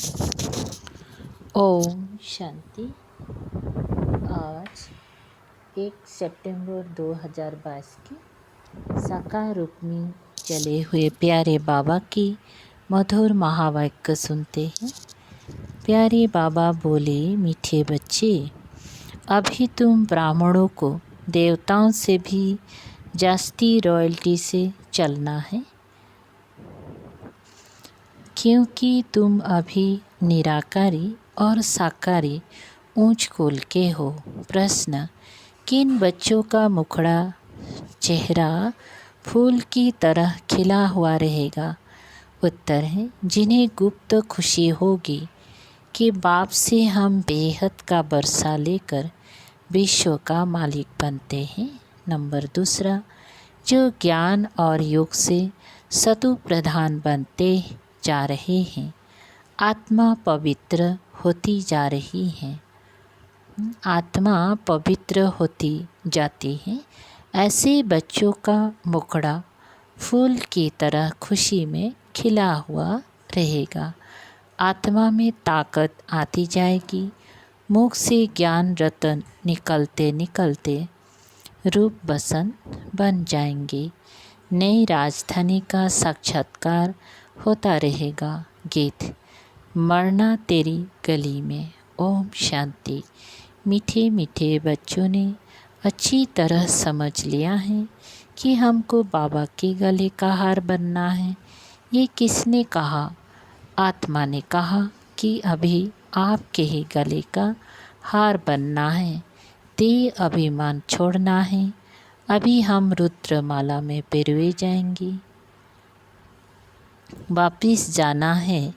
ओम शांति। आज 1 सितंबर 2022 की साकार रूप में चले हुए प्यारे बाबा की मधुर महावाक्य सुनते हैं। प्यारे बाबा बोले, मीठे बच्चे, अभी तुम ब्राह्मणों को देवताओं से भी जास्ती रॉयल्टी से चलना है, क्योंकि तुम अभी निराकारी और साकारी ऊंच कुल के हो। प्रश्न, किन बच्चों का मुखड़ा चेहरा फूल की तरह खिला हुआ रहेगा? उत्तर है, जिन्हें गुप्त खुशी होगी कि बाप से हम बेहद का बरसा लेकर विश्व का मालिक बनते हैं। नंबर दूसरा, जो ज्ञान और योग से सतु प्रधान बनते जा रहे हैं, आत्मा पवित्र होती जा रही है, आत्मा पवित्र होती जाती है। ऐसे बच्चों का मुखड़ा फूल की तरह खुशी में खिला हुआ रहेगा। आत्मा में ताकत आती जाएगी। मुख से ज्ञान रतन निकलते निकलते रूप बसंत बन जाएंगे। नई राजधानी का साक्षात्कार होता रहेगा। गीत, मरना तेरी गली में। ओम शांति। मीठे मीठे बच्चों ने अच्छी तरह समझ लिया है कि हमको बाबा के गले का हार बनना है। ये किसने कहा? आत्मा ने कहा कि अभी आपके ही गले का हार बनना है। देह अभिमान छोड़ना है। अभी हम रुद्रमाला में पिरोए जाएंगे। वापिस जाना है,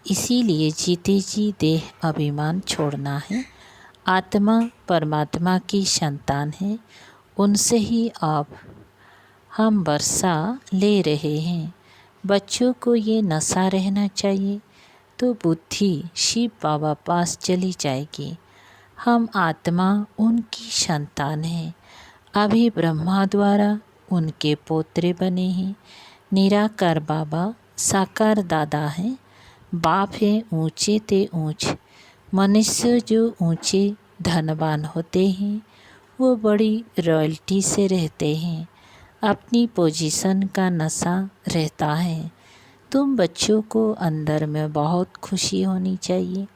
इसीलिए जीते जी देह अभिमान छोड़ना है। आत्मा परमात्मा की संतान है, उनसे ही आप हम वर्षा ले रहे हैं। बच्चों को ये नशा रहना चाहिए तो बुद्धि शिव बाबा पास चली जाएगी। हम आत्मा उनकी संतान हैं। अभी ब्रह्मा द्वारा उनके पोत्रे बने हैं। निराकार बाबा साकार दादा हैं। बाप है ऊंचे ते ऊंच। मनुष्य जो ऊंचे धनवान होते हैं, वो बड़ी रॉयल्टी से रहते हैं। अपनी पोजीशन का नशा रहता है। तुम बच्चों को अंदर में बहुत खुशी होनी चाहिए।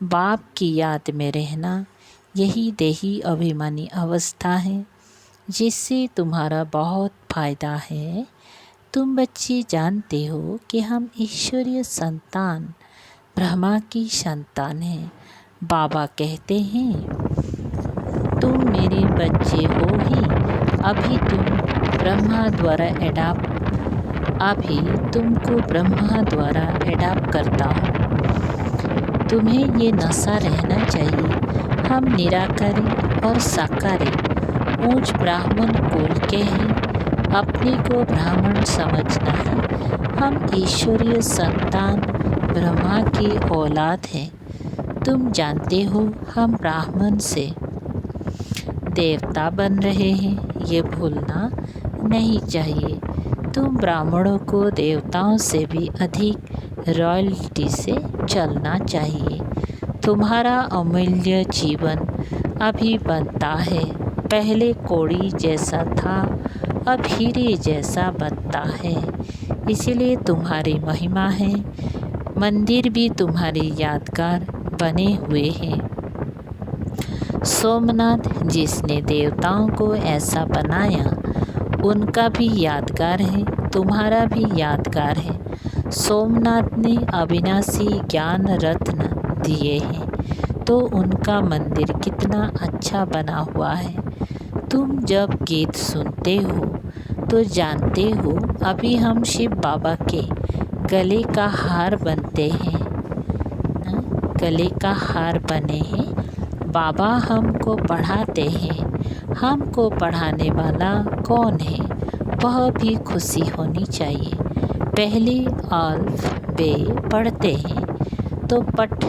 बाप की याद में रहना, यही देही अभिमानी अवस्था है, जिससे तुम्हारा बहुत फायदा है। तुम बच्चे जानते हो कि हम ईश्वरीय संतान ब्रह्मा की संतान हैं। बाबा कहते हैं, तुम मेरे बच्चे हो ही। अभी तुमको ब्रह्मा द्वारा एडाप्ट करता हूँ। तुम्हें ये नशा रहना चाहिए। हम निराकारी और साकारी ऊंच ब्राह्मण कुल के हैं। अपने को ब्राह्मण समझना है। हम ईश्वरीय संतान ब्रह्मा की औलाद हैं। तुम जानते हो हम ब्राह्मण से देवता बन रहे हैं, ये भूलना नहीं चाहिए। तुम ब्राह्मणों को देवताओं से भी अधिक रॉयल्टी से चलना चाहिए। तुम्हारा अमूल्य जीवन अभी बनता है। पहले कौड़ी जैसा था, अब हीरे जैसा बनता है। इसलिए तुम्हारी महिमा है। मंदिर भी तुम्हारी यादगार बने हुए हैं। सोमनाथ जिसने देवताओं को ऐसा बनाया, उनका भी यादगार है, तुम्हारा भी यादगार है। सोमनाथ ने अविनाशी ज्ञान रत्न दिए हैं, तो उनका मंदिर कितना अच्छा बना हुआ है। तुम जब गीत सुनते हो तो जानते हो अभी हम शिव बाबा के गले का हार बनते हैं। गले का हार बने हैं। बाबा हमको पढ़ाते हैं। हमको पढ़ाने वाला कौन है? वह भी खुशी होनी चाहिए। पहले अल्फ बे पढ़ते हैं तो पट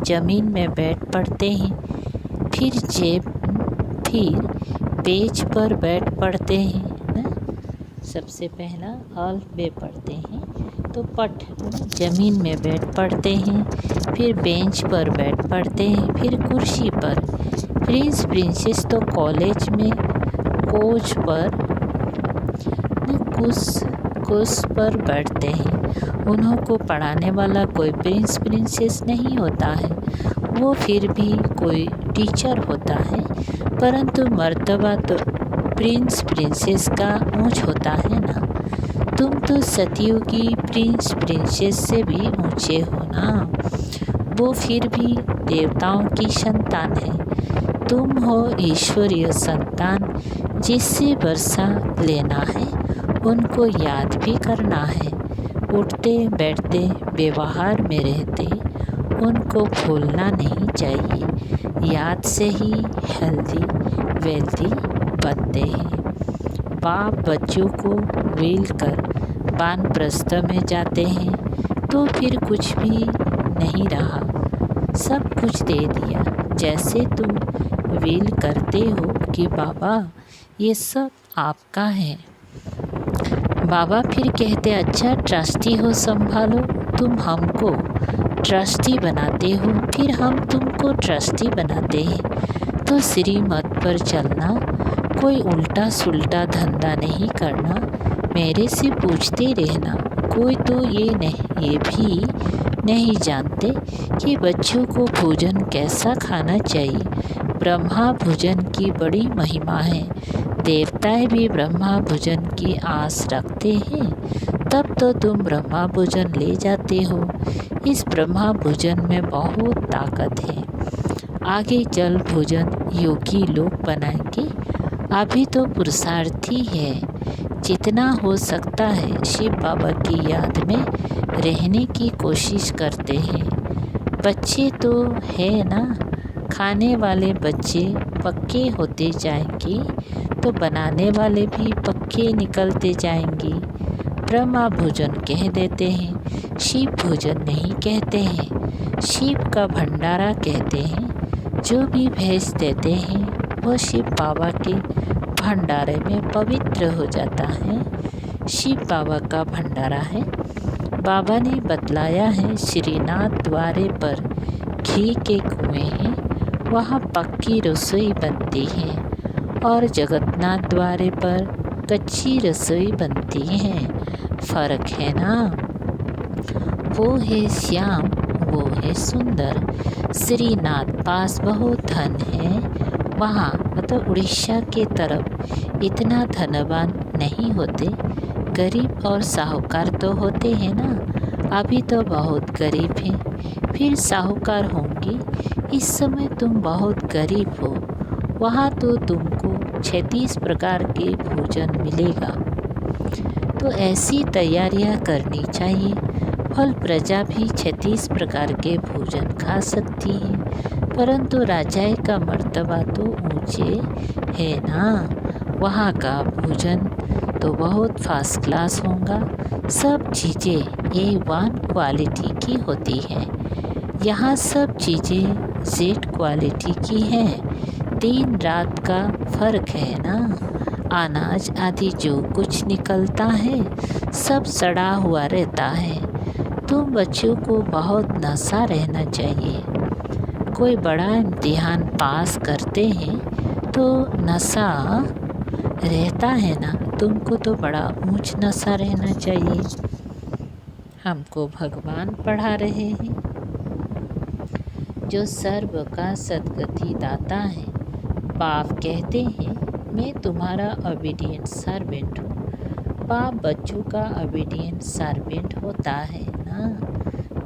जमीन में बैठ पढ़ते हैं, फिर पेज पर बैठ पढ़ते हैं ना। सबसे पहला अल्फ बे पढ़ते हैं, तो पट ज़मीन में बैठ पढ़ते हैं, फिर बेंच पर बैठ पढ़ते हैं, फिर कुर्सी पर। प्रिंस प्रिंसेस तो कॉलेज में कोच पर कुछ पर बैठते हैं। उन्हों को पढ़ाने वाला कोई प्रिंस प्रिंसेस नहीं होता है, वो फिर भी कोई टीचर होता है, परंतु मर्तबा तो प्रिंस प्रिंसेस का ऊंच होता है ना। तुम तो सतयुगी प्रिंस प्रिंसेस से भी ऊंचे हो ना, वो फिर भी देवताओं की संतान है। तुम हो ईश्वरीय संतान, जिससे वर्षा लेना है, उनको याद भी करना है। उठते बैठते व्यवहार में रहते उनको भूलना नहीं चाहिए। याद से ही हेल्दी वेल्दी बनते हैं। बाप बच्चों को वेल कर वानप्रस्थ में जाते हैं, तो फिर कुछ भी नहीं रहा, सब कुछ दे दिया। जैसे तुम वेल करते हो कि बाबा ये सब आपका है। बाबा फिर कहते अच्छा ट्रस्टी हो, संभालो। तुम हमको ट्रस्टी बनाते हो, फिर हम तुमको ट्रस्टी बनाते हैं। तो श्रीमत पर चलना, कोई उल्टा सुल्टा धंधा नहीं करना, मेरे से पूछते रहना। कोई तो ये भी नहीं जानते कि बच्चों को भोजन कैसा खाना चाहिए। ब्रह्मा भोजन की बड़ी महिमा है, देवताएं भी ब्रह्मा भोजन की आस रखते हैं, तब तो तुम ब्रह्मा भोजन ले जाते हो। इस ब्रह्मा भोजन में बहुत ताकत है, आगे जल भोजन योगी लोग बनाएंगे। अभी तो पुरुषार्थी है, जितना हो सकता है शिव बाबा की याद में रहने की कोशिश करते हैं। बच्चे तो है ना, खाने वाले बच्चे पक्के होते जाएंगे, तो बनाने वाले भी पक्के निकलते जाएंगे। ब्रह्मा भोजन कह देते हैं, शिव भोजन नहीं कहते हैं, शिव का भंडारा कहते हैं। जो भी भेज देते हैं वो शिव बाबा के भंडारे में पवित्र हो जाता है। शिव बाबा का भंडारा है। बाबा ने बतलाया है, श्रीनाथ द्वारे पर घी के कुएं हैं, वहाँ पक्की रसोई बनती है, और जगन्नाथ द्वारे पर कच्ची रसोई बनती है। फर्क है ना। वो है श्याम, वो है सुंदर। श्रीनाथ पास बहुत धन है, वहाँ मतलब उड़ीसा के तरफ इतना धनवान नहीं होते, गरीब और साहूकार तो होते हैं ना। अभी तो बहुत गरीब हैं, फिर साहूकार होंगे। इस समय तुम बहुत गरीब हो, वहाँ तो तुमको 36 प्रकार के भोजन मिलेगा। तो ऐसी तैयारियां करनी चाहिए। फल प्रजा भी 36 प्रकार के भोजन खा सकती है, परंतु राजाए का मर्तबा तो ऊंचे है ना। वहाँ का भोजन तो बहुत फर्स्ट क्लास होगा। सब चीज़ें A1 क्वालिटी की होती हैं। यहाँ सब चीज़ें Z क्वालिटी की हैं। दिन रात का फ़र्क है ना। अनाज आदि जो कुछ निकलता है सब सड़ा हुआ रहता है। तो बच्चों को बहुत नशा रहना चाहिए। कोई बड़ा इम्तिहान पास करते हैं तो नशा रहता है ना, तुमको तो बड़ा ऊंच नशा रहना चाहिए। हमको भगवान पढ़ा रहे हैं, जो सर्व का सद्गति दाता है। बाप कहते हैं मैं तुम्हारा ओबीडिएंट सर्वेंट हूँ। बाप बच्चों का ओबीडिएंट सर्वेंट होता है ना।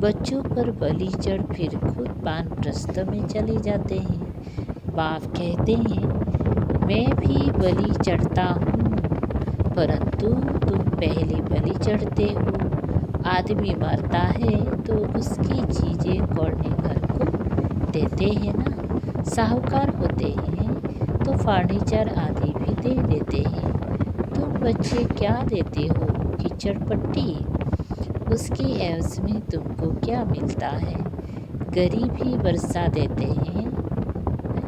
बच्चों पर बलि चढ़ फिर खुद वानप्रस्थ में चले जाते हैं। बाप कहते हैं मैं भी बलि चढ़ता हूँ, परंतु तुम पहले बलि चढ़ते हो। आदमी मरता है तो उसकी चीज़ें कौड़नेघर को देते हैं ना। साहूकार होते हैं तो फर्नीचर आदि भी दे देते हैं। तुम बच्चे क्या देते हो? कीचड़ पट्टी। उसकी एवज में तुमको क्या मिलता है? गरीब ही वर्षा देते हैं,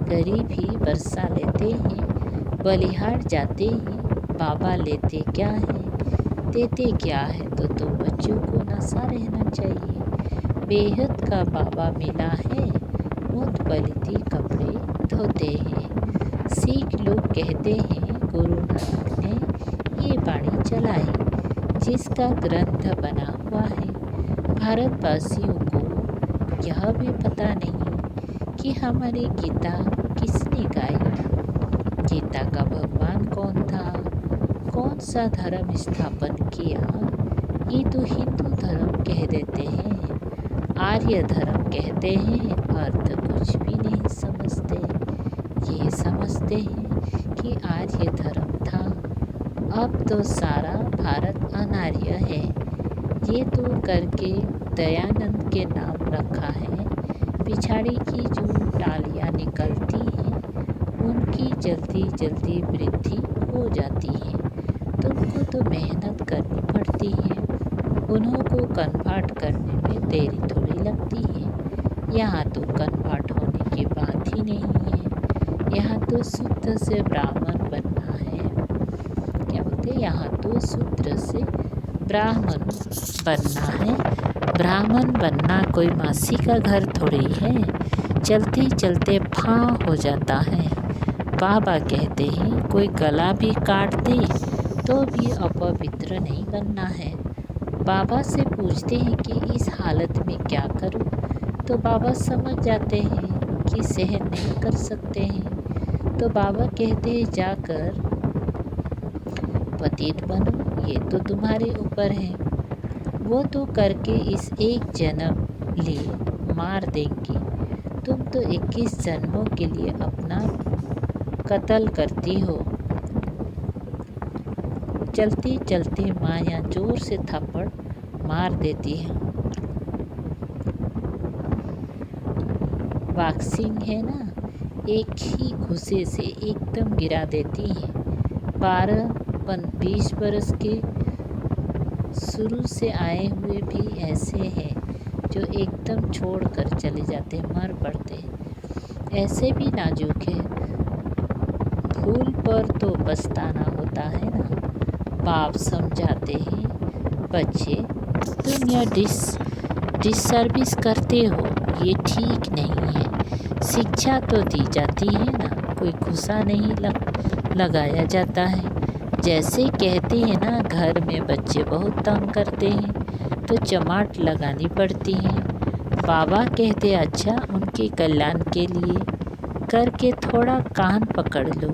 गरीब ही वर्षा लेते हैं। बलिहार जाते हैं, बाबा लेते क्या हैं? देते क्या है तो बच्चों को नशा रहना चाहिए। बेहद का बाबा मिला है, मुद पलिती कपड़े धोते हैं। सिख लोग कहते हैं गुरु नानक ने ये बाणी चलाई, जिसका ग्रंथ बना हुआ है। भारतवासियों को यह भी पता नहीं कि हमारी गीता किसने गाई। गीता का भगवान कौन था, कौन सा धर्म स्थापन किया, ये तो हिंदू धर्म कह देते हैं, आर्य धर्म कहते हैं, अर्थ कुछ भी नहीं समझते। ये समझते हैं कि आर्य धर्म था, अब तो सारा भारत अनार्य है। ये तो करके दयानंद के नाम रखा है। पिछाड़ी की जो टालियाँ निकलती हैं उनकी जल्दी जल्दी वृद्धि हो जाती है। तुमको तो मेहनत करनी पड़ती है, उन्हों को कन्वर्ट करने में देरी थोड़ी लगती है। यहाँ तो कन्वर्ट होने की बात ही नहीं है, यहाँ तो शुद्ध से ब्राह्मण बनना है। क्या बोलते हैं, यहाँ तो शूद्र से ब्राह्मण बनना है। ब्राह्मण बनना कोई मासी का घर थोड़ी है, चलते चलते फां हो जाता है। बाबा कहते हैं कोई गला भी काट दे तो भी अपवित्र नहीं बनना है। बाबा से पूछते हैं कि इस हालत में क्या करूं, तो बाबा समझ जाते हैं कि सहन नहीं कर सकते हैं। तो बाबा कहते हैं जाकर पतित बनो, ये तो तुम्हारे ऊपर है। वो तो करके इस एक जन्म लिए मार देंगे। तुम तो 21 जन्मों के लिए अपना कत्ल करती हो। चलते चलते माया जोर से थप्पड़ मार देती है। बॉक्सिंग है ना, एक ही घुसे से एकदम गिरा देती है। 12-20 बरस के शुरू से आए हुए भी ऐसे हैं जो एकदम छोड़ कर चले जाते, मर पड़ते। ऐसे भी नाजुक है, भूल पर तो पछताना होता है ना। बाप समझाते हैं बच्चे तुम यह डिससर्विस करते हो, ये ठीक नहीं है। शिक्षा तो दी जाती है ना, कोई गुस्सा नहीं लगाया जाता है। जैसे कहते हैं ना, घर में बच्चे बहुत तंग करते हैं तो चमाट लगानी पड़ती है। बाबा कहते अच्छा उनके कल्याण के लिए करके थोड़ा कान पकड़ लो,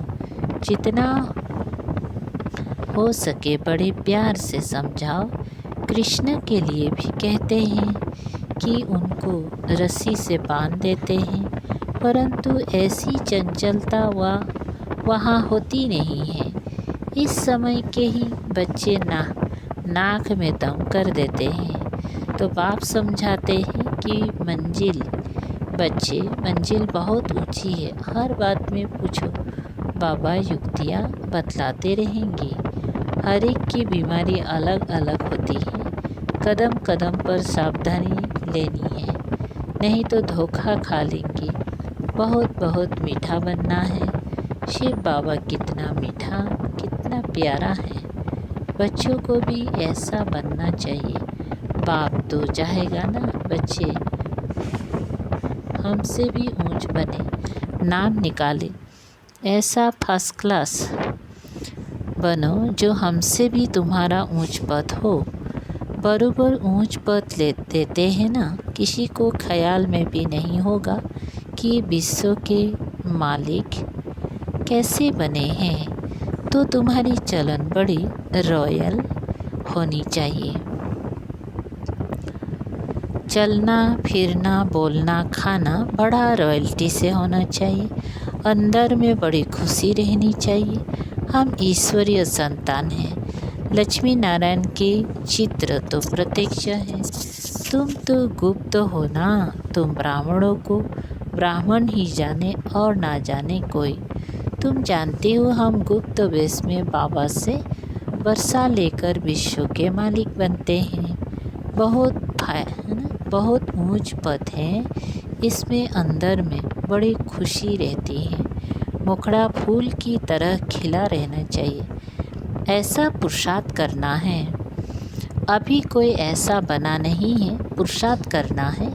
जितना हो सके बड़े प्यार से समझाओ। कृष्ण के लिए भी कहते हैं कि उनको रस्सी से बांध देते हैं, परंतु ऐसी चंचलता वहाँ होती नहीं है। इस समय के ही बच्चे नाक में दम कर देते हैं। तो बाप समझाते हैं कि मंजिल बहुत ऊंची है, हर बात में पूछो, बाबा युक्तियाँ बतलाते रहेंगे। हर एक की बीमारी अलग अलग होती है, कदम कदम पर सावधानी लेनी है, नहीं तो धोखा खा लेंगे। बहुत बहुत मीठा बनना है। शिव बाबा कितना मीठा, कितना प्यारा है। बच्चों को भी ऐसा बनना चाहिए। बाप तो चाहेगा ना बच्चे हमसे भी ऊंच बने, नाम निकाले। ऐसा फर्स्ट क्लास बनो जो हमसे भी तुम्हारा ऊंच पद हो। बरोबर ऊंच पद देते हैं ना, किसी को ख्याल में भी नहीं होगा कि विश्व के मालिक कैसे बने हैं। तो तुम्हारी चलन बड़ी रॉयल होनी चाहिए। चलना फिरना बोलना खाना बड़ा रॉयल्टी से होना चाहिए। अंदर में बड़ी खुशी रहनी चाहिए। हम ईश्वरीय संतान हैं। लक्ष्मी नारायण के चित्र तो प्रत्यक्ष है। तुम तो गुप्त हो ना, तुम ब्राह्मणों को ब्राह्मण ही जाने और ना जाने कोई। तुम जानते हो हम गुप्त वेश में बाबा से वर्षा लेकर विश्व के मालिक बनते हैं। बहुत ऊंच पद है, इसमें अंदर में बड़ी खुशी रहती है। मुखड़ा फूल की तरह खिला रहना चाहिए, ऐसा पुरुषार्थ करना है। अभी कोई ऐसा बना नहीं है, पुरुषार्थ करना है।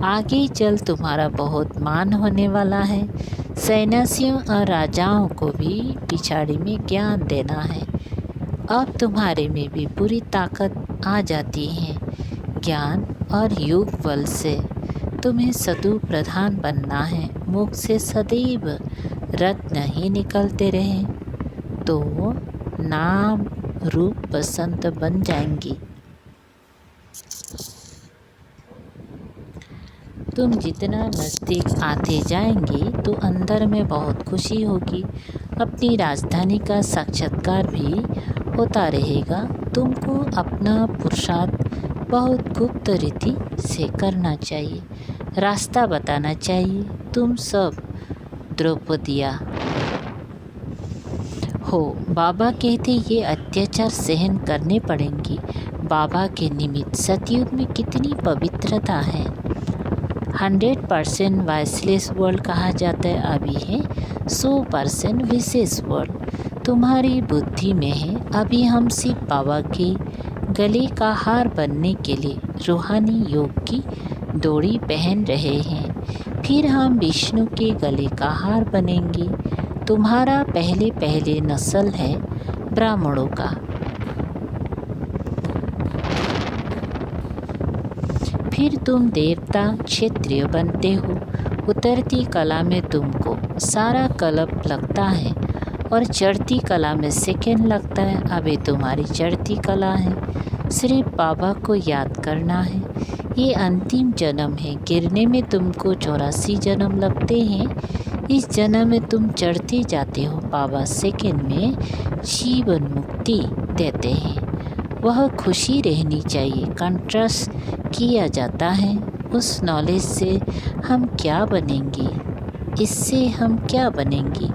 आगे चल तुम्हारा बहुत मान होने वाला है। सन्यासियों और राजाओं को भी पिछाड़ी में ज्ञान देना है। अब तुम्हारे में भी पूरी ताकत आ जाती है। ज्ञान और योग बल से तुम्हें सदु प्रधान बनना है। मुख से सदैव रत्न ही निकलते रहे तो नाम रूप बसंत बन जाएंगी। तुम जितना नज़दीक आते जाएंगे तो अंदर में बहुत खुशी होगी। अपनी राजधानी का साक्षात्कार भी होता रहेगा। तुमको अपना पुरुषार्थ बहुत गुप्त रीति से करना चाहिए, रास्ता बताना चाहिए। तुम सब द्रौपदिया हो। बाबा कहते ये अत्याचार सहन करने पड़ेंगी। बाबा के निमित्त सतयुग में कितनी पवित्रता है। 100% वॉइसलेस वर्ल्ड कहा जाता है, अभी है 100% विशेष वर्ल्ड तुम्हारी बुद्धि में है। अभी हम सिर्फ बाबा के गले का हार बनने के लिए रूहानी योग की डोरी पहन रहे हैं। फिर हम विष्णु के गले का हार बनेंगे। तुम्हारा पहले नस्ल है ब्राह्मणों का। फिर तुम देवता क्षत्रिय बनते हो। उतरती कला में तुमको सारा कल्प लगता है और चढ़ती कला में सेकंड लगता है। अभी तुम्हारी चढ़ती कला है। सिर्फ बाबा को याद करना है। ये अंतिम जन्म है। गिरने में तुमको 84 जन्म लगते हैं। इस जन्म में तुम चढ़ते जाते हो। बाबा सेकंड में जीवन मुक्ति देते हैं। वह खुशी रहनी चाहिए। कंट्रास्ट किया जाता है। उस नॉलेज से हम क्या बनेंगे, इससे हम क्या बनेंगे,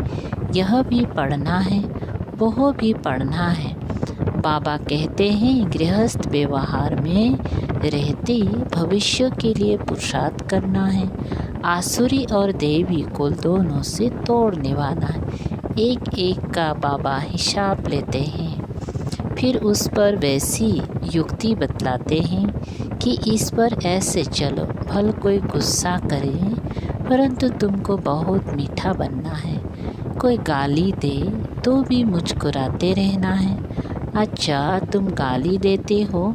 यह भी पढ़ना है, वह भी पढ़ना है। बाबा कहते हैं गृहस्थ व्यवहार में रहते भविष्य के लिए पुरुषार्थ करना है। आसुरी और देवी कुल दोनों से तोड़ने वाला है। एक एक का बाबा हिसाब लेते हैं। फिर उस पर वैसी युक्ति बतलाते हैं कि इस पर ऐसे चलो। भल कोई गुस्सा करे परंतु तुमको बहुत मीठा बनना है। कोई गाली दे तो भी मुस्कुराते रहना है। अच्छा तुम गाली देते हो,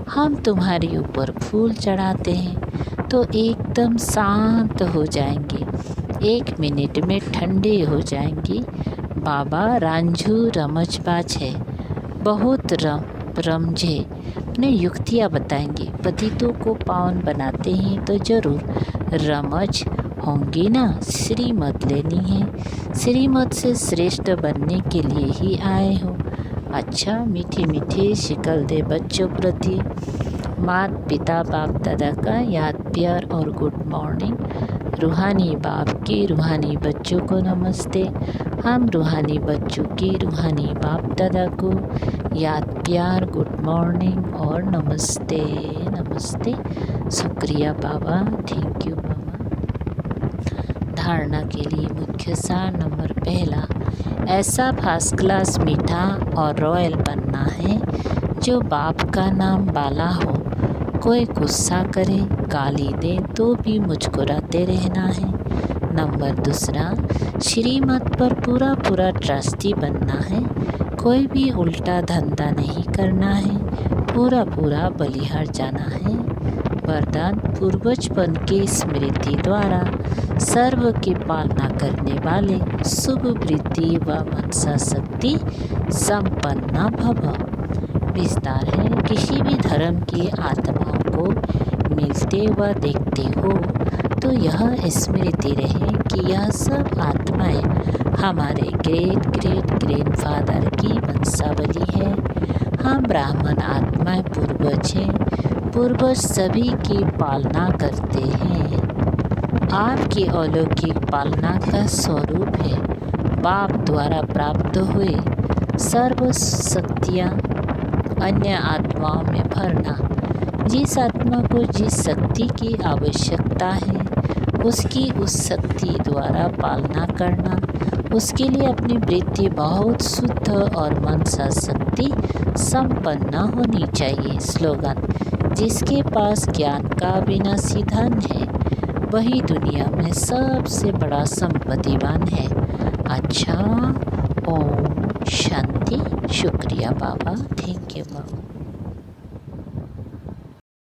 हम तुम्हारे ऊपर फूल चढ़ाते हैं तो एकदम शांत हो जाएंगे। 1 मिनट में ठंडे हो जाएंगे। बाबा रांझू रमजबाज है, बहुत रमझे अपने युक्तियाँ बताएंगे। पतितों को पावन बनाते हैं तो ज़रूर रमज होंगी ना। श्रीमत लेनी है। श्रीमत से श्रेष्ठ बनने के लिए ही आए हो। अच्छा मीठे मीठे शिकल दे बच्चों प्रति माता पिता बाप दादा का याद प्यार और गुड मॉर्निंग। रूहानी बाप की रूहानी बच्चों को नमस्ते। हम रूहानी बच्चों की रूहानी बाप दादा को याद प्यार गुड मॉर्निंग और नमस्ते नमस्ते। शुक्रिया बाबा, थैंक यू बाबा। धारणा के लिए मुख्य सार नंबर 1, ऐसा फर्स्ट क्लास मीठा और रॉयल बनना है जो बाप का नाम बाला हो। कोई गुस्सा करे गाली दे तो भी मुस्कुराते रहना है। नंबर 2, श्रीमत पर पूरा ट्रस्टी बनना है। कोई भी उल्टा धंधा नहीं करना है। पूरा बलिहार जाना है। वरदान पूर्वजपन की स्मृति द्वारा सर्व की पालना करने वाले शुभ वृद्धि व मनसा शक्ति संपन्न भव। विस्तार है, किसी भी धर्म की आत्माओं को मिलते व देखते हो तो यह स्मृति रहे कि यह सब आत्माएं हमारे ग्रेट ग्रैंडफादर की वंशावली है। हम ब्राह्मण आत्माएं पूर्वज हैं। पूर्वज सभी की पालना करते हैं। आपकी अलौकिक पालना का स्वरूप है। बाप द्वारा प्राप्त हुए सर्व शक्तियाँ अन्य आत्माओं में भरना। जिस आत्मा को जिस शक्ति की आवश्यकता है उसकी उस शक्ति द्वारा पालना करना। उसके लिए अपनी वृत्ति बहुत शुद्ध और मनसा शक्ति संपन्न होनी चाहिए। स्लोगन: जिसके पास ज्ञान का अविनाशी धन है वही दुनिया में सबसे बड़ा संपत्तिवान है। अच्छा, ओम शांति। शुक्रिया बाबा, थैंक यू बाबा।